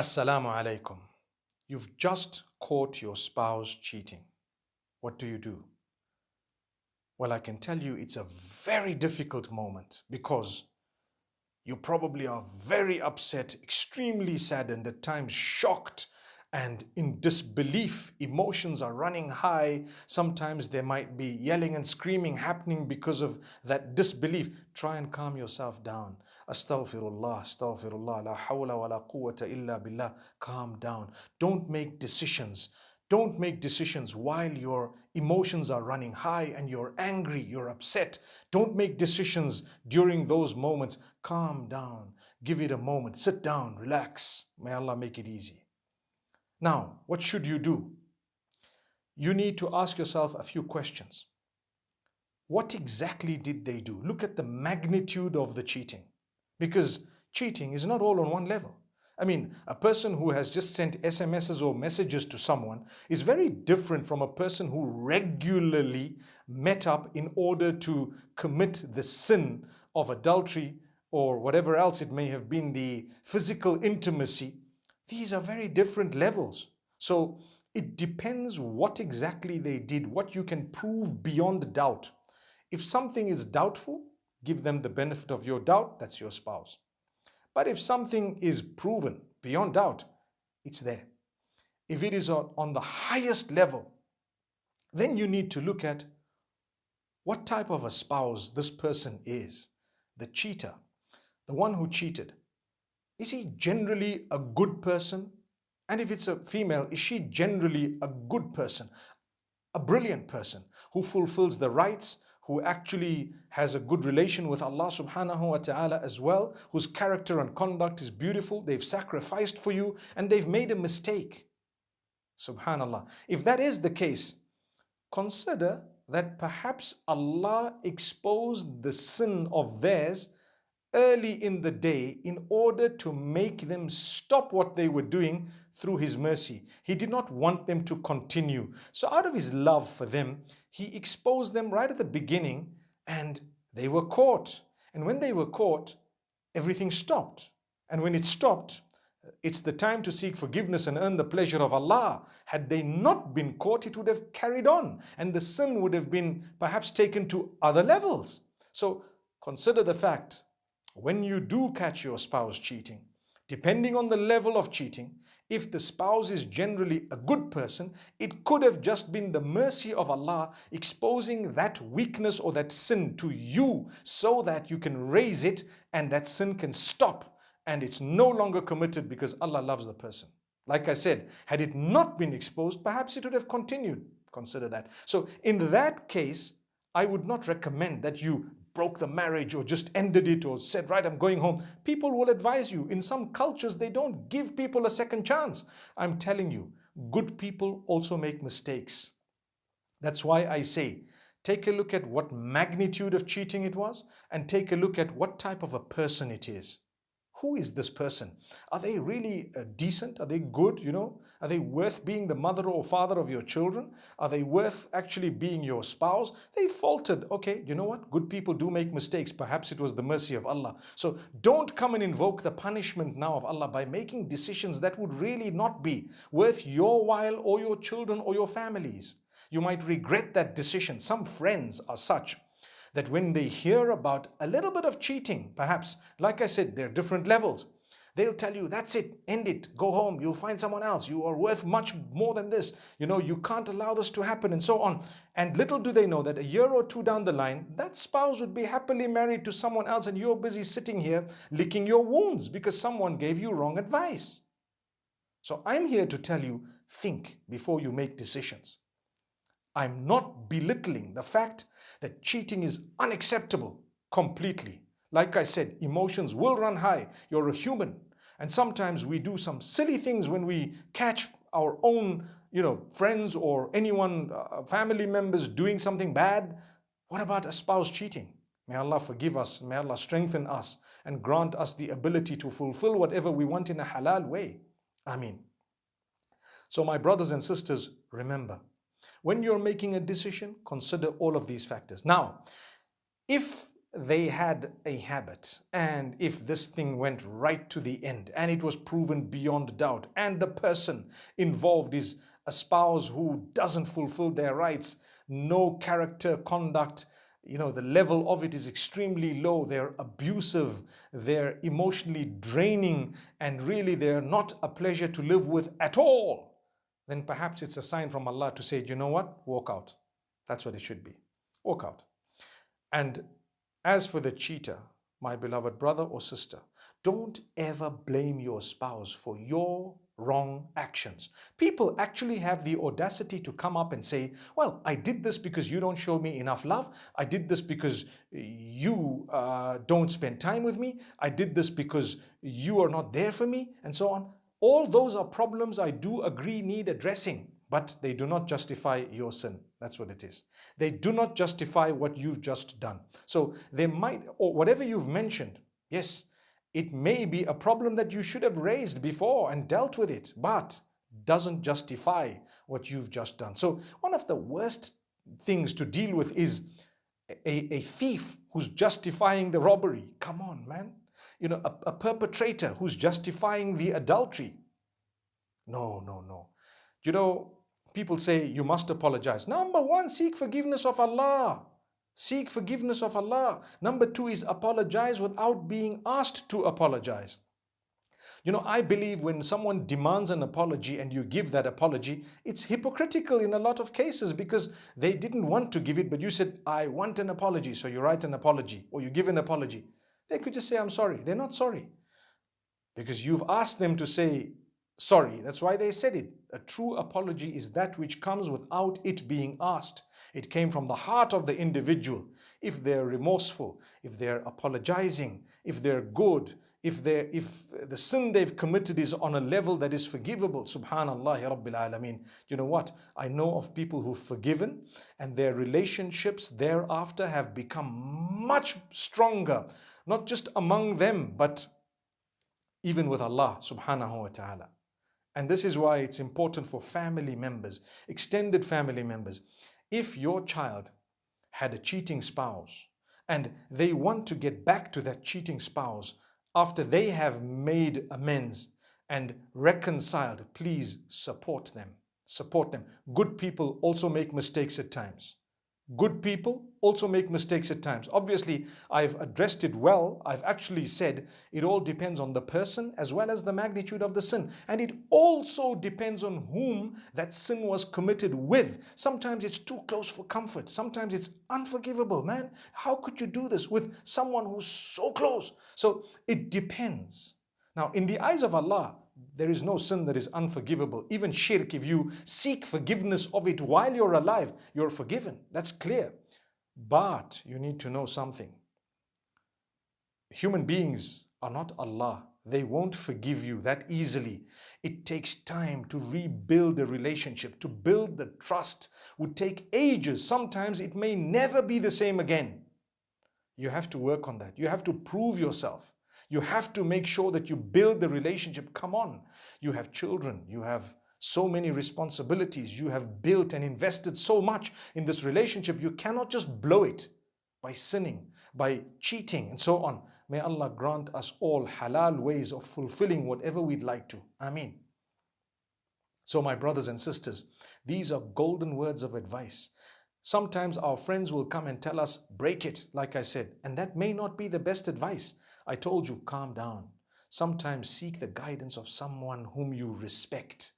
Assalamu alaikum. You've just caught your spouse cheating. What do? Well, I can tell you it's a very difficult moment because you probably are very upset, extremely saddened, at times shocked, and in disbelief. Emotions are running high. Sometimes there might be yelling and screaming happening because of that disbelief. Try and calm yourself down. Astaghfirullah, astaghfirullah, la hawla wa la quwwata illa billah. Calm down. Don't make decisions. Don't make decisions while your emotions are running high and you're angry, you're upset. Don't make decisions during those moments. Calm down. Give it a moment. Sit down. Relax. May Allah make it easy. Now, what should you do? You need to ask yourself a few questions. What exactly did they do? Look at the magnitude of the cheating. Because cheating is not all on one level. I mean, a person who has just sent SMSs or messages to someone is very different from a person who regularly met up in order to commit the sin of adultery or whatever else it may have been, the physical intimacy. These are very different levels. So it depends what exactly they did, what you can prove beyond doubt. If something is doubtful, give them the benefit of your doubt, that's your spouse. But if something is proven beyond doubt, it's there. If it is on the highest level, then you need to look at what type of a spouse this person is. The cheater, the one who cheated. Is he generally a good person? And if it's a female, is she generally a good person, a brilliant person who fulfills the rights, who actually has a good relation with Allah subhanahu wa ta'ala as well, whose character and conduct is beautiful, they've sacrificed for you and they've made a mistake. Subhanallah. If that is the case, consider that perhaps Allah exposed the sin of theirs early in the day in order to make them stop what they were doing through His mercy. He did not want them to continue. So out of His love for them, He exposed them right at the beginning and they were caught. And when they were caught, everything stopped. And when it stopped, it's the time to seek forgiveness and earn the pleasure of Allah. Had they not been caught, it would have carried on and the sin would have been perhaps taken to other levels. So consider the fact, when you do catch your spouse cheating, depending on the level of cheating, if the spouse is generally a good person, it could have just been the mercy of Allah exposing that weakness or that sin to you so that you can raise it and that sin can stop and it's no longer committed because Allah loves the person. Like I said, had it not been exposed, perhaps it would have continued. Consider that. So in that case, I would not recommend that you broke the marriage or just ended it or said, right, I'm going home. People will advise you. In some cultures, they don't give people a second chance. I'm telling you, good people also make mistakes. That's why I say, take a look at what magnitude of cheating it was and take a look at what type of a person it is. Who is this person? Are they really decent? Are they good? Are they worth being the mother or father of your children? Are they worth actually being your spouse? They faltered. Okay, you know what? Good people do make mistakes. Perhaps it was the mercy of Allah. So don't come and invoke the punishment now of Allah by making decisions that would really not be worth your while or your children or your families. You might regret that decision. Some friends are such that when they hear about a little bit of cheating, perhaps, like I said, there are different levels. They'll tell you, that's it, end it, go home, you'll find someone else, you are worth much more than this, you can't allow this to happen, and so on. And little do they know that a year or two down the line, that spouse would be happily married to someone else and you're busy sitting here licking your wounds because someone gave you wrong advice. So I'm here to tell you, think before you make decisions. I'm not belittling the fact that cheating is unacceptable completely. Like I said, emotions will run high. You're a human. And sometimes we do some silly things when we catch our own, friends or anyone, family members doing something bad. What about a spouse cheating? May Allah forgive us. May Allah strengthen us and grant us the ability to fulfill whatever we want in a halal way. Ameen. So my brothers and sisters, remember, when you're making a decision, consider all of these factors. Now, if they had a habit, and if this thing went right to the end and it was proven beyond doubt, and the person involved is a spouse who doesn't fulfill their rights, no character, conduct, the level of it is extremely low, they're abusive, they're emotionally draining, and really they're not a pleasure to live with at all, then perhaps it's a sign from Allah to say, you know what, walk out. That's what it should be. Walk out. And as for the cheater, my beloved brother or sister, don't ever blame your spouse for your wrong actions. People actually have the audacity to come up and say, well, I did this because you don't show me enough love. I did this because you don't spend time with me. I did this because you are not there for me, and so on. All those are problems I do agree need addressing, but they do not justify your sin. That's what it is. They do not justify what you've just done. So they might, or whatever you've mentioned, yes, it may be a problem that you should have raised before and dealt with it, but doesn't justify what you've just done. So one of the worst things to deal with is a thief who's justifying the robbery. Come on, man. A perpetrator who's justifying the adultery. No, no, no. People say you must apologize. Number one, seek forgiveness of Allah. Seek forgiveness of Allah. Number two is apologize without being asked to apologize. I believe when someone demands an apology and you give that apology, it's hypocritical in a lot of cases because they didn't want to give it, but you said, I want an apology. So you write an apology or you give an apology. They could just say, I'm sorry. They're not sorry because you've asked them to say sorry. That's why they said it. A true apology is that which comes without it being asked. It came from the heart of the individual. If they're remorseful, if they're apologizing, if they're good, if the sin they've committed is on a level that is forgivable, subhanallah rabbil alameen. You know what? I know of people who've forgiven and their relationships thereafter have become much stronger, not just among them, but even with Allah subhanahu wa ta'ala. And this is why it's important for family members, extended family members. If your child had a cheating spouse and they want to get back to that cheating spouse after they have made amends and reconciled, please support them. Support them. Good people also make mistakes at times. Good people also make mistakes at times. Obviously, I've addressed it well. I've actually said it all depends on the person as well as the magnitude of the sin. And it also depends on whom that sin was committed with. Sometimes it's too close for comfort. Sometimes it's unforgivable, man. How could you do this with someone who's so close? So it depends. Now, in the eyes of Allah, there is no sin that is unforgivable. Even shirk, if you seek forgiveness of it while you're alive, you're forgiven. That's clear. But you need to know something. Human beings are not Allah. They won't forgive you that easily. It takes time to rebuild a relationship, to build the trust. It would take ages. Sometimes it may never be the same again. You have to work on that. You have to prove yourself. You have to make sure that you build the relationship. Come on, you have children, you have so many responsibilities, you have built and invested so much in this relationship. You cannot just blow it by sinning, by cheating and so on. May Allah grant us all halal ways of fulfilling whatever we'd like to. Ameen. So my brothers and sisters, these are golden words of advice. Sometimes our friends will come and tell us, break it, like I said, and that may not be the best advice. I told you, calm down. Sometimes seek the guidance of someone whom you respect.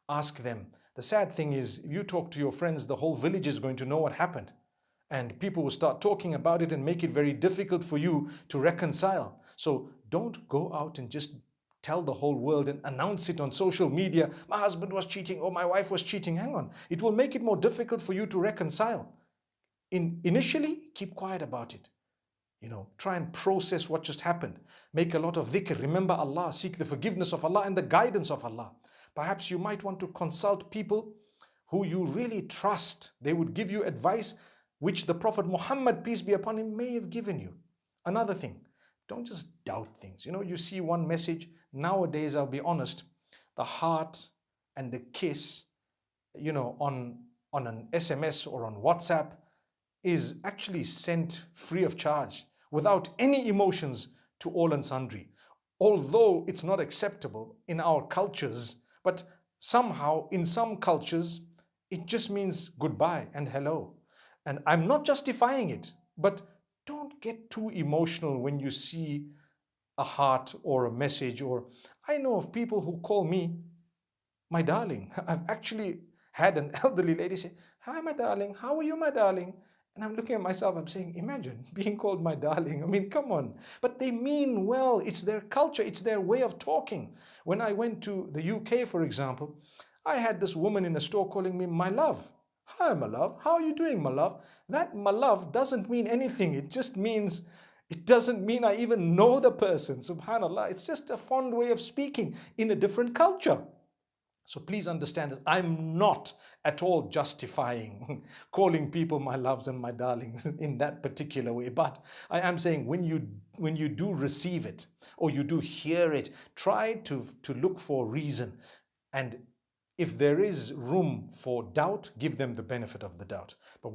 Ask them. The sad thing is, if you talk to your friends, the whole village is going to know what happened. And people will start talking about it and make it very difficult for you to reconcile. So don't go out and just tell the whole world and announce it on social media. My husband was cheating or my wife was cheating. Hang on. It will make it more difficult for you to reconcile. Initially, keep quiet about it. Try and process what just happened. Make a lot of dhikr. Remember Allah. Seek the forgiveness of Allah and the guidance of Allah. Perhaps you might want to consult people who you really trust. They would give you advice which the Prophet Muhammad, peace be upon him, may have given you. Another thing, don't just doubt things. You see one message. Nowadays, I'll be honest, the heart and the kiss, on an SMS or on WhatsApp is actually sent free of charge. without any emotions to all and sundry. Although it's not acceptable in our cultures, but somehow in some cultures, it just means goodbye and hello. And I'm not justifying it, but don't get too emotional when you see a heart or a message. Or I know of people who call me my darling. I've actually had an elderly lady say, "Hi, my darling. How are you, my darling?" And I'm looking at myself, I'm saying, imagine being called my darling. I mean, come on. But they mean well. It's their culture. It's their way of talking. When I went to the UK, for example, I had this woman in a store calling me my love. "Hi, my love. How are you doing, my love?" That my love doesn't mean anything. It just means, it doesn't mean I even know the person. Subhanallah. It's just a fond way of speaking in a different culture. So please understand this. I'm not at all justifying calling people my loves and my darlings in that particular way. But I am saying when you do receive it or you do hear it, try to look for reason. And if there is room for doubt, give them the benefit of the doubt. But